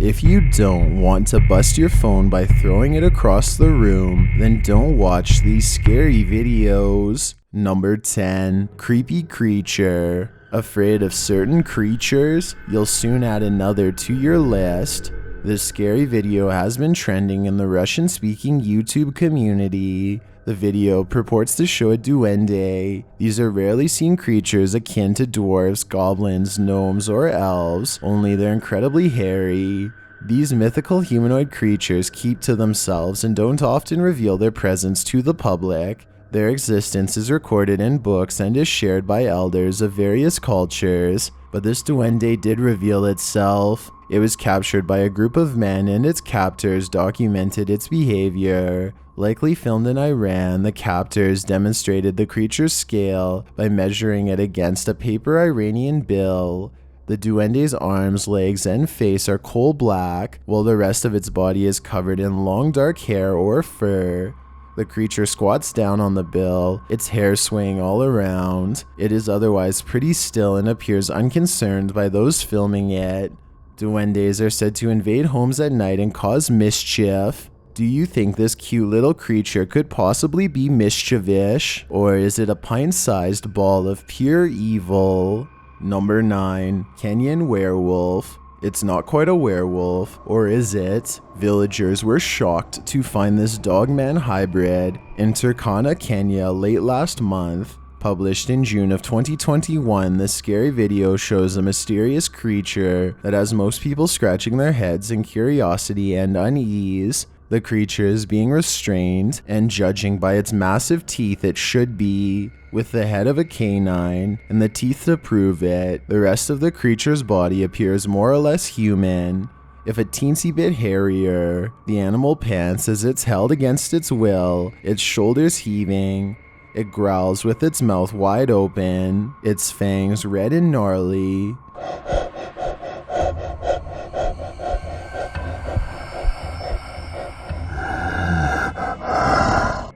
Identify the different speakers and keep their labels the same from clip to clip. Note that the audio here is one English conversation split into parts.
Speaker 1: If you don't want to bust your phone by throwing it across the room, then don't watch these scary videos. Number 10. Creepy creature. Afraid of certain creatures? You'll soon add another to your list. This scary video has been trending in the Russian-speaking YouTube community. The video purports to show a duende. These are rarely seen creatures akin to dwarves, goblins, gnomes, or elves, only they're incredibly hairy. These mythical humanoid creatures keep to themselves and don't often reveal their presence to the public. Their existence is recorded in books and is shared by elders of various cultures, but this duende did reveal itself. It was captured by a group of men and its captors documented its behavior. Likely filmed in Iran, the captors demonstrated the creature's scale by measuring it against a paper Iranian bill. The duende's arms, legs, and face are coal black, while the rest of its body is covered in long dark hair or fur. The creature squats down on the bill, its hair swaying all around. It is otherwise pretty still and appears unconcerned by those filming it. Duendes are said to invade homes at night and cause mischief. Do you think this cute little creature could possibly be mischievous, or is it a pint-sized ball of pure evil? Number 9. Kenyan werewolf. It's not quite a werewolf, or is it? Villagers were shocked to find this dog-man hybrid in Turkana, Kenya late last month. Published in June of 2021, this scary video shows a mysterious creature that has most people scratching their heads in curiosity and unease. The creature is being restrained, and judging by its massive teeth it should be, with the head of a canine, and the teeth to prove it. The rest of the creature's body appears more or less human, if a teensy bit hairier. The animal pants as it's held against its will, its shoulders heaving. It growls with its mouth wide open, its fangs red and gnarly.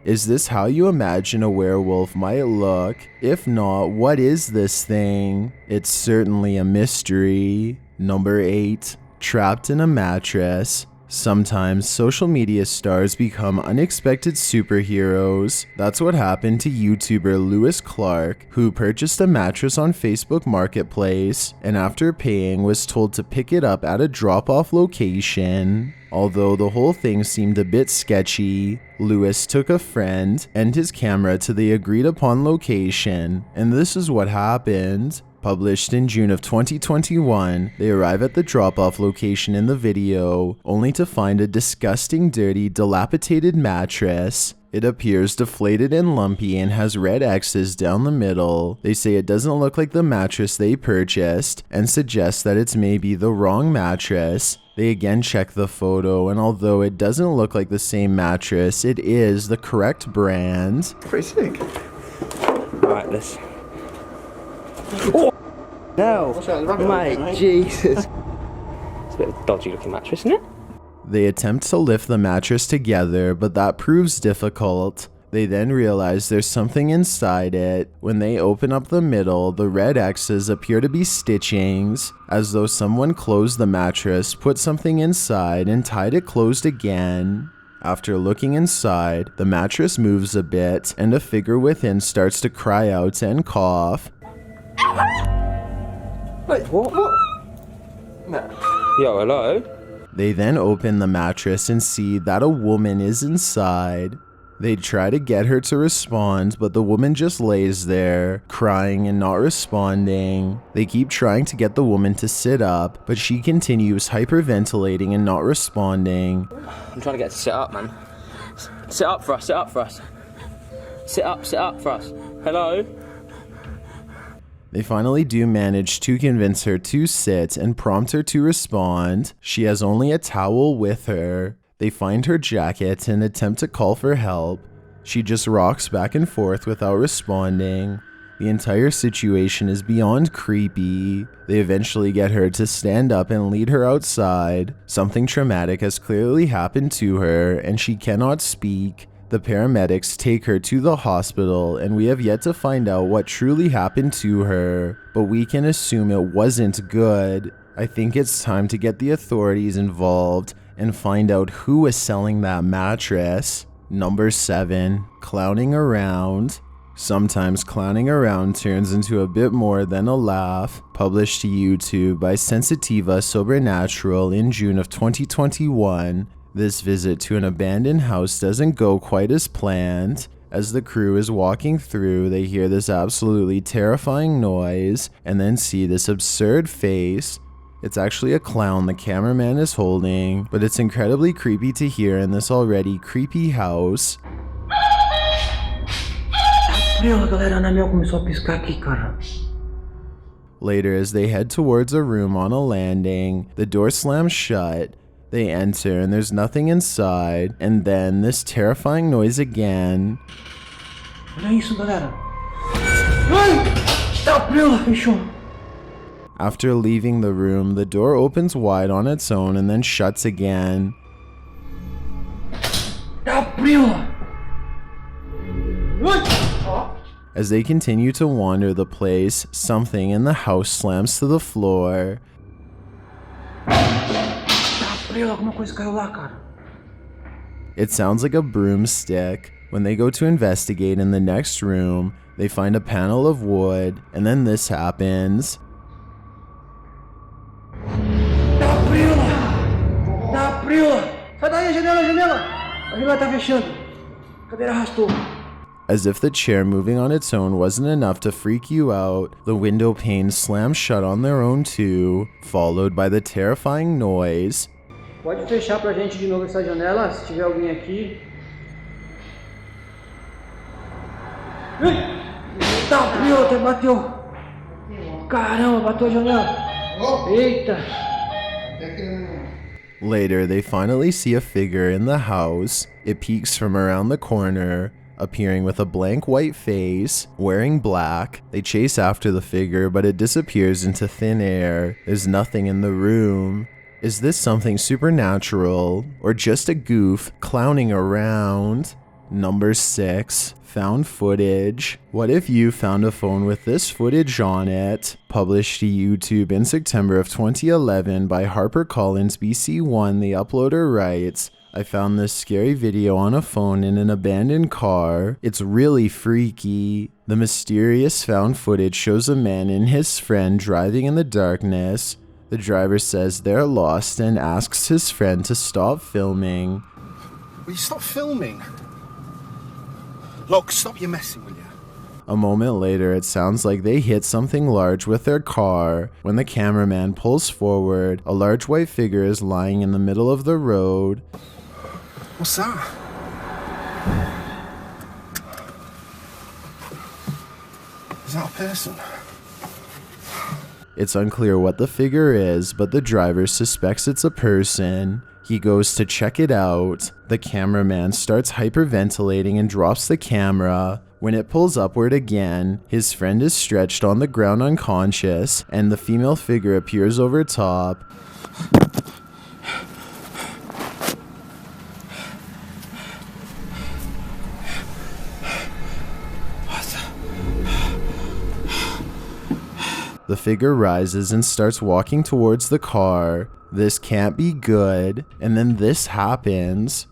Speaker 1: Is this how you imagine a werewolf might look? If not, what is this thing? It's certainly a mystery. Number 8. Trapped in a mattress. Sometimes social media stars become unexpected superheroes. That's what happened to YouTuber Lewis Clark, who purchased a mattress on Facebook Marketplace and after paying was told to pick it up at a drop-off location. Although the whole thing seemed a bit sketchy, Lewis took a friend and his camera to the agreed upon location, and this is what happened. Published in June of 2021, they arrive at the drop-off location in the video, only to find a disgusting, dirty, dilapidated mattress. It appears deflated and lumpy and has red X's down the middle. They say it doesn't look like the mattress they purchased and suggest that it's maybe the wrong mattress. They again check the photo, and although it doesn't look like the same mattress, it is the correct brand.
Speaker 2: Pretty sick.
Speaker 3: Right, let's... Oh! No! Mate, Jesus. It's a bit of a dodgy looking mattress, isn't it?
Speaker 1: They attempt to lift the mattress together, but that proves difficult. They then realize there's something inside it. When they open up the middle, the red X's appear to be stitchings, as though someone closed the mattress, put something inside, and tied it closed again. After looking inside, the mattress moves a bit, and a figure within starts to cry out and cough.
Speaker 3: Wait, what? No. Yo, hello?
Speaker 1: They then open the mattress and see that a woman is inside. They try to get her to respond, but the woman just lays there, crying and not responding. They keep trying to get the woman to sit up, but she continues hyperventilating and not responding.
Speaker 3: I'm trying to get her to sit up, man. Sit up for us, sit up for us. Sit up for us. Hello?
Speaker 1: They finally do manage to convince her to sit and prompt her to respond. She has only a towel with her. They find her jacket and attempt to call for help. She just rocks back and forth without responding. The entire situation is beyond creepy. They eventually get her to stand up and lead her outside. Something traumatic has clearly happened to her and she cannot speak. The paramedics take her to the hospital and we have yet to find out what truly happened to her, but we can assume it wasn't good. I think it's time to get the authorities involved and find out who was selling that mattress. Number 7, clowning around. Sometimes clowning around turns into a bit more than a laugh. Published to YouTube by Sensitiva Sobrenatural in June of 2021. This visit to an abandoned house doesn't go quite as planned. As the crew is walking through, they hear this absolutely terrifying noise and then see this absurd face. It's actually a clown the cameraman is holding, but it's incredibly creepy to hear in this already creepy house. Later, as they head towards a room on a landing, the door slams shut. They enter and there's nothing inside, and then this terrifying noise again. After leaving the room, the door opens wide on its own and then shuts again. As they continue to wander the place, something in the house slams to the floor. It sounds like a broomstick. When they go to investigate in the next room, they find a panel of wood, and then this happens. As if the chair moving on its own wasn't enough to freak you out, the window panes slam shut on their own too, followed by the terrifying noise.
Speaker 2: Pode fechar pra gente de novo essa janela, se tiver alguém aqui. Eita, até bateu. Caramba, bateu a janela. Eita.
Speaker 1: Later, they finally see a figure in the house. It peeks from around the corner, appearing with a blank white face, wearing black. They chase after the figure, but it disappears into thin air. There's nothing in the room. Is this something supernatural, or just a goof clowning around? Number 6, found footage. What if you found a phone with this footage on it? Published to YouTube in September of 2011 by HarperCollins BC1, the uploader writes, I found this scary video on a phone in an abandoned car. It's really freaky. The mysterious found footage shows a man and his friend driving in the darkness. The driver says they're lost and asks his friend to stop filming.
Speaker 4: Will you stop filming? Look, stop your messing, will you?
Speaker 1: A moment later, it sounds like they hit something large with their car. When the cameraman pulls forward, a large white figure is lying in the middle of the road.
Speaker 4: What's that? Is that a person?
Speaker 1: It's unclear what the figure is, but the driver suspects it's a person. He goes to check it out. The cameraman starts hyperventilating and drops the camera. When it pulls upward again, his friend is stretched on the ground unconscious, and the female figure appears over top. The figure rises and starts walking towards the car. This can't be good. And then this happens.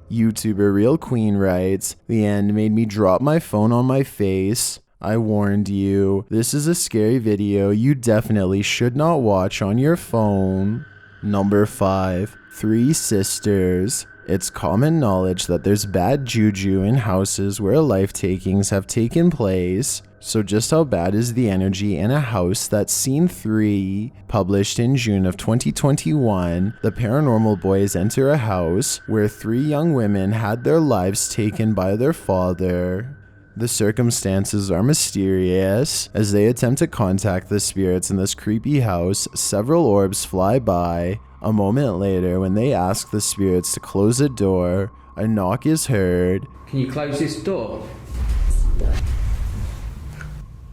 Speaker 1: YouTuber Real Queen writes, the end made me drop my phone on my face. I warned you. This is a scary video you definitely should not watch on your phone. Number 5. 3 Sisters. It's common knowledge that there's bad juju in houses where life takings have taken place. So just how bad is the energy in a house that's seen 3? Published in June of 2021, the paranormal boys enter a house where 3 young women had their lives taken by their father. The circumstances are mysterious. As they attempt to contact the spirits in this creepy house, several orbs fly by. A moment later, when they ask the spirits to close a door, a knock is heard.
Speaker 3: Can you close this door?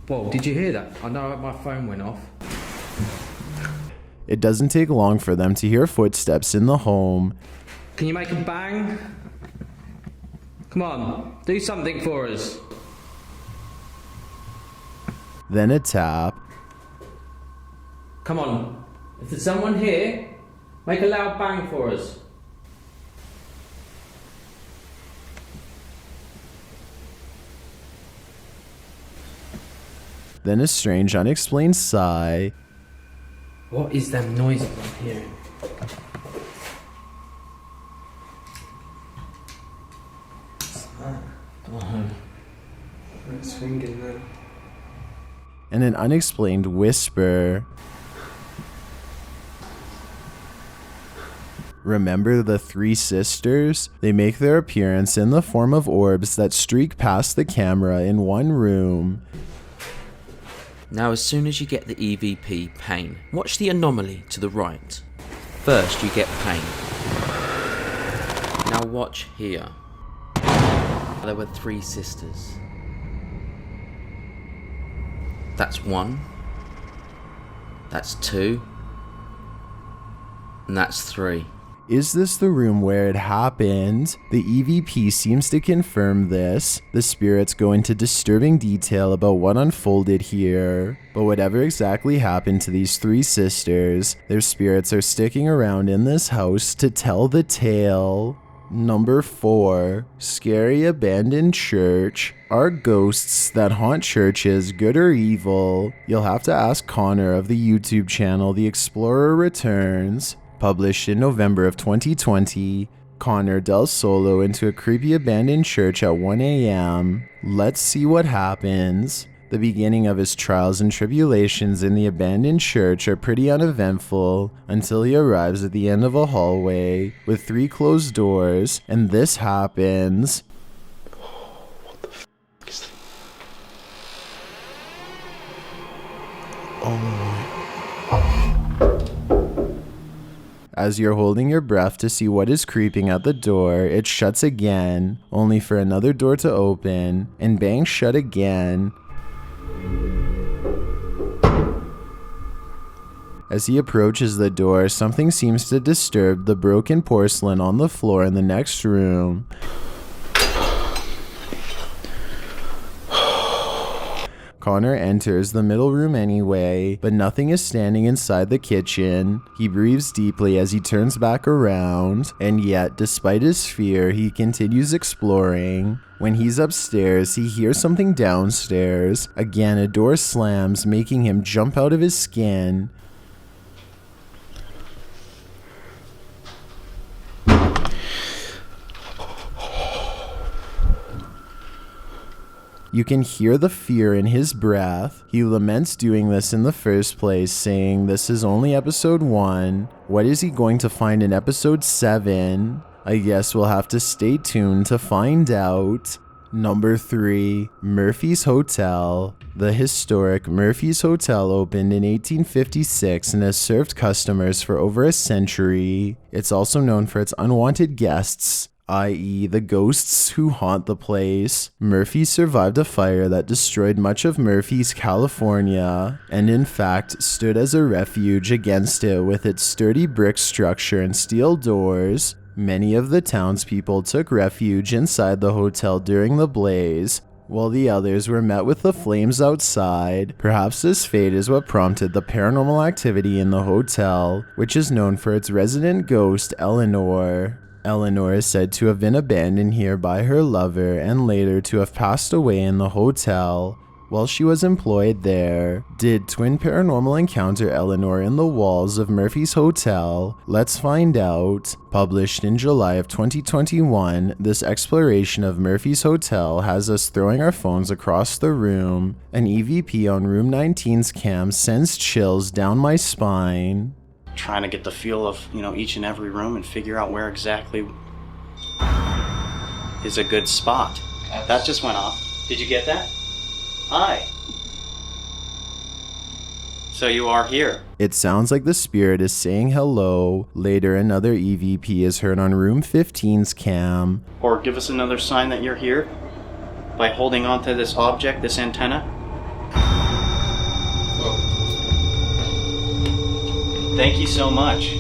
Speaker 3: Whoa, did you hear that? I know my phone went off.
Speaker 1: It doesn't take long for them to hear footsteps in the home.
Speaker 3: Can you make a bang? Come on, do something for us.
Speaker 1: then a tap.
Speaker 5: Come on. If there's someone here, make a loud bang for us.
Speaker 1: Then a strange, unexplained sigh.
Speaker 5: What is them noises I'm hearing?
Speaker 4: Swinging there.
Speaker 1: And an unexplained whisper. Remember the three sisters? They make their appearance in the form of orbs that streak past the camera in one room.
Speaker 6: Now as soon as you get the EVP pain, watch the anomaly to the right. First you get pain. Now watch here. There were three sisters. That's one. That's two. And that's three.
Speaker 1: Is this the room where it happened? The EVP seems to confirm this. The spirits go into disturbing detail about what unfolded here. But whatever exactly happened to these three sisters, their spirits are sticking around in this house to tell the tale. Number 4. Scary abandoned church. Are ghosts that haunt churches good or evil? You'll have to ask Connor of the YouTube channel The Explorer Returns. Published in November of 2020, Connor delves solo into a creepy abandoned church at 1 a.m. Let's see what happens. The beginning of his trials and tribulations in the abandoned church are pretty uneventful until he arrives at the end of a hallway with 3 closed doors, and this happens.
Speaker 4: What the f is that? Oh my.
Speaker 1: As you're holding your breath to see what is creeping at the door, it shuts again, only for another door to open, and bangs shut again. As he approaches the door, something seems to disturb the broken porcelain on the floor in the next room. Connor enters the middle room anyway, but nothing is standing inside the kitchen. He breathes deeply as he turns back around, and yet, despite his fear, he continues exploring. When he's upstairs, he hears something downstairs. Again, a door slams, making him jump out of his skin. You can hear the fear in his breath. He laments doing this in the first place, saying this is only episode 1. What is he going to find in episode 7? I guess we'll have to stay tuned to find out. Number 3. Murphy's Hotel. The historic Murphy's Hotel opened in 1856 and has served customers for over a century. It's also known for its unwanted guests, i.e. the ghosts who haunt the place. Murphy survived a fire that destroyed much of Murphy's, California, and in fact stood as a refuge against it with its sturdy brick structure and steel doors. Many of the townspeople took refuge inside the hotel during the blaze, while the others were met with the flames outside. Perhaps this fate is what prompted the paranormal activity in the hotel, which is known for its resident ghost, Eleanor. Eleanor is said to have been abandoned here by her lover and later to have passed away in the hotel while she was employed there. Did twin paranormal encounter Eleanor in the walls of Murphy's Hotel? Let's find out. Published in July of 2021, this exploration of Murphy's Hotel has us throwing our phones across the room. An EVP on room 19's cam sends chills down my spine.
Speaker 7: Trying to get the feel of, each and every room and figure out where exactly is a good spot. That just went off. Did you get that? Hi. So you are here.
Speaker 1: It sounds like the spirit is saying hello. Later, another EVP is heard on room 15's cam.
Speaker 7: Or give us another sign that you're here by holding on to this object, this antenna. Thank you so much.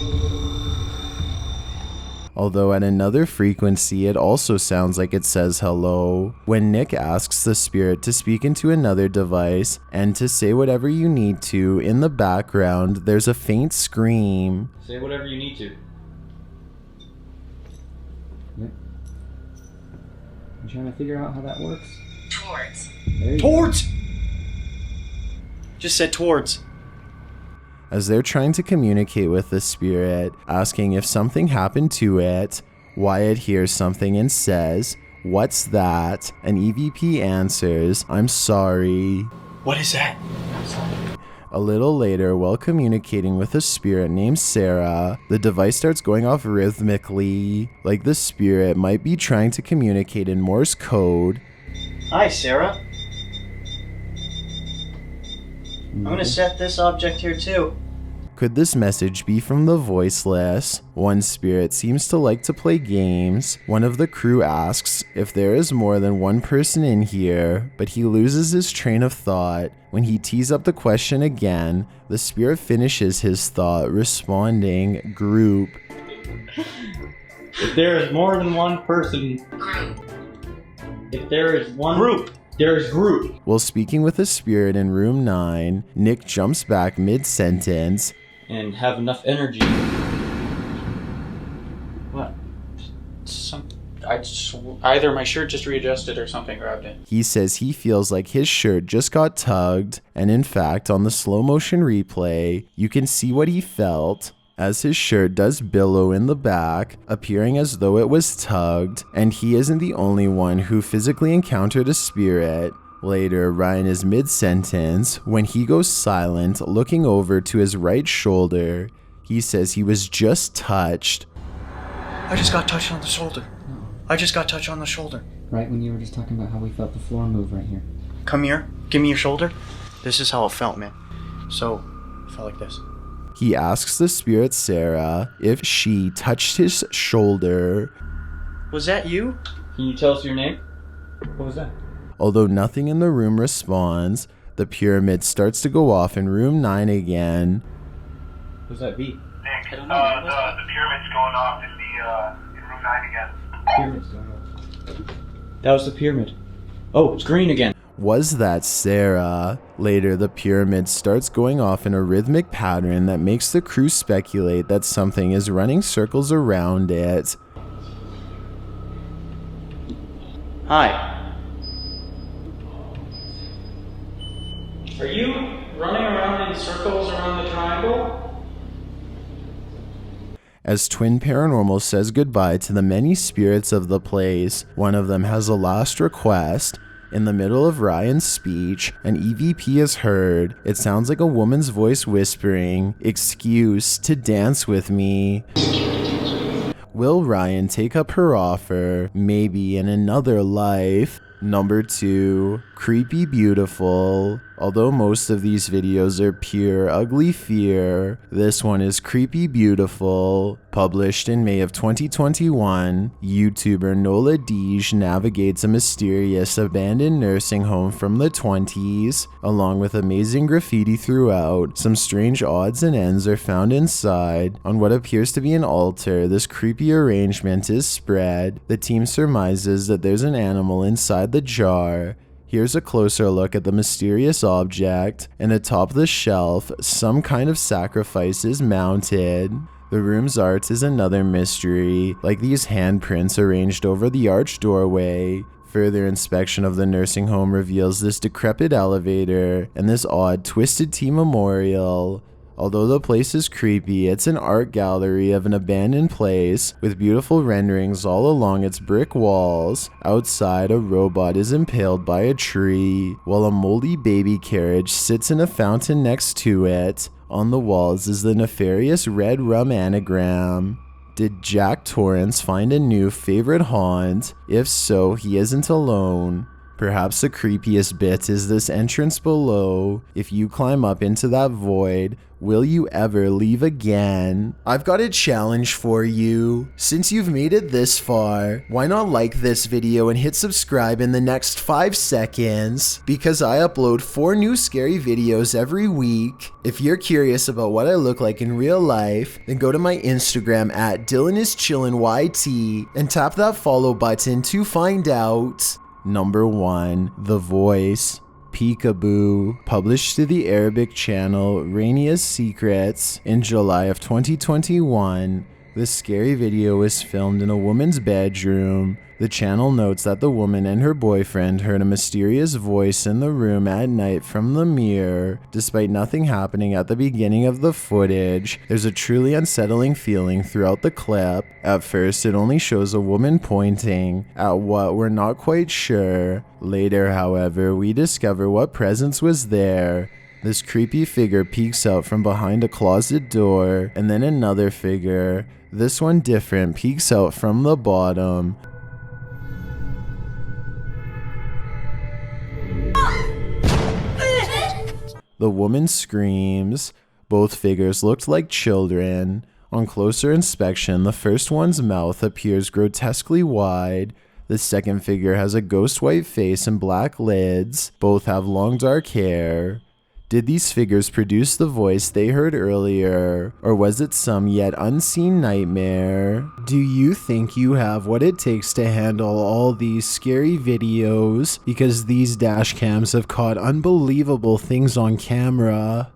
Speaker 1: although at another frequency it also sounds like it says hello. When Nick asks the spirit to speak into another device and to say whatever you need to, in the background there's a faint scream.
Speaker 7: Say whatever you need to.
Speaker 2: Yep. I'm trying to figure out how that works.
Speaker 8: Towards.
Speaker 2: There you
Speaker 7: Towards! Just said towards.
Speaker 1: As they're trying to communicate with the spirit, asking if something happened to it, Wyatt hears something and says, "What's that?" And EVP answers, "I'm sorry."
Speaker 7: What is that?
Speaker 1: A little later, while communicating with a spirit named Sarah, the device starts going off rhythmically, like the spirit might be trying to communicate in Morse code.
Speaker 7: Hi, Sarah. I'm gonna set this object here too.
Speaker 1: Could this message be from the voiceless? One spirit seems to like to play games. One of the crew asks if there is more than one person in here, but he loses his train of thought. When he tees up the question again, the spirit finishes his thought, responding, "Group."
Speaker 7: If there is more than one person... If there is one... Group! There's group.
Speaker 1: While speaking with a spirit in room 9, Nick jumps back mid-sentence.
Speaker 7: And have enough energy. What? Either my shirt just readjusted or something grabbed it.
Speaker 1: He says he feels like his shirt just got tugged, and in fact, on the slow motion replay, you can see what he felt as his shirt does billow in the back, appearing as though it was tugged, and he isn't the only one who physically encountered a spirit. Later, Ryan is mid-sentence when he goes silent, looking over to his right shoulder. He says he was just touched.
Speaker 7: I just got touched on the shoulder. I just got touched on the shoulder.
Speaker 2: Right when you were just talking about how we felt the floor move right here.
Speaker 7: Come here. Give me your shoulder. This is how it felt, man. So, it felt like this.
Speaker 1: He asks the spirit Sarah if she touched his shoulder.
Speaker 7: Was that you? Can you tell us your name? What was that?
Speaker 1: Although nothing in the room responds, the pyramid starts to go off in room 9 again.
Speaker 7: What was that beat?
Speaker 9: Nick, the pyramid's going off in room 9 again.
Speaker 7: Pyramid's going off. That was the pyramid. Oh, it's green again.
Speaker 1: Was that Sarah? Later, the pyramid starts going off in a rhythmic pattern that makes the crew speculate that something is running circles around it.
Speaker 7: Hi. Are you running around in circles around the triangle?
Speaker 1: As Twin Paranormal says goodbye to the many spirits of the place, one of them has a last request. In the middle of Ryan's speech, an EVP is heard. It sounds like a woman's voice whispering, "Excuse to dance with me." Will Ryan take up her offer, maybe in another life? Number 2, Creepy Beautiful. Although most of these videos are pure ugly fear, this one is Creepy Beautiful. Published in May of 2021, YouTuber Nola Deej navigates a mysterious abandoned nursing home from the 20s. Along with amazing graffiti throughout, some strange odds and ends are found inside. On what appears to be an altar, this creepy arrangement is spread. The team surmises that there's an animal inside the jar. Here's a closer look at the mysterious object, and atop the shelf, some kind of sacrifice is mounted. The room's art is another mystery, like these handprints arranged over the arched doorway. Further inspection of the nursing home reveals this decrepit elevator and this odd Twisted Tea memorial. Although the place is creepy, it's an art gallery of an abandoned place with beautiful renderings all along its brick walls. Outside, a robot is impaled by a tree, while a moldy baby carriage sits in a fountain next to it. On the walls is the nefarious red rum anagram. Did Jack Torrance find a new favorite haunt? If so, he isn't alone. Perhaps the creepiest bit is this entrance below. If you climb up into that void, will you ever leave again? I've got a challenge for you. Since you've made it this far, why not like this video and hit subscribe in the next 5 seconds? Because I upload 4 new scary videos every week. If you're curious about what I look like in real life, then go to my Instagram at DylanIsChillinYT and tap that follow button to find out. Number 1. The Voice. Peekaboo, published to the Arabic channel Rainia's Secrets in July of 2021. This scary video was filmed in a woman's bedroom. The channel notes that the woman and her boyfriend heard a mysterious voice in the room at night from the mirror. Despite nothing happening at the beginning of the footage, there's a truly unsettling feeling throughout the clip. At first, it only shows a woman pointing at what we're not quite sure. Later, however, we discover what presence was there. This creepy figure peeks out from behind a closet door, and then another figure, this one different, peeks out from the bottom. The woman screams. Both figures looked like children. On closer inspection, the first one's mouth appears grotesquely wide. The second figure has a ghost white face and black lids. Both have long dark hair. Did these figures produce the voice they heard earlier, or was it some yet unseen nightmare? Do you think you have what it takes to handle all these scary videos? Because these dash cams have caught unbelievable things on camera.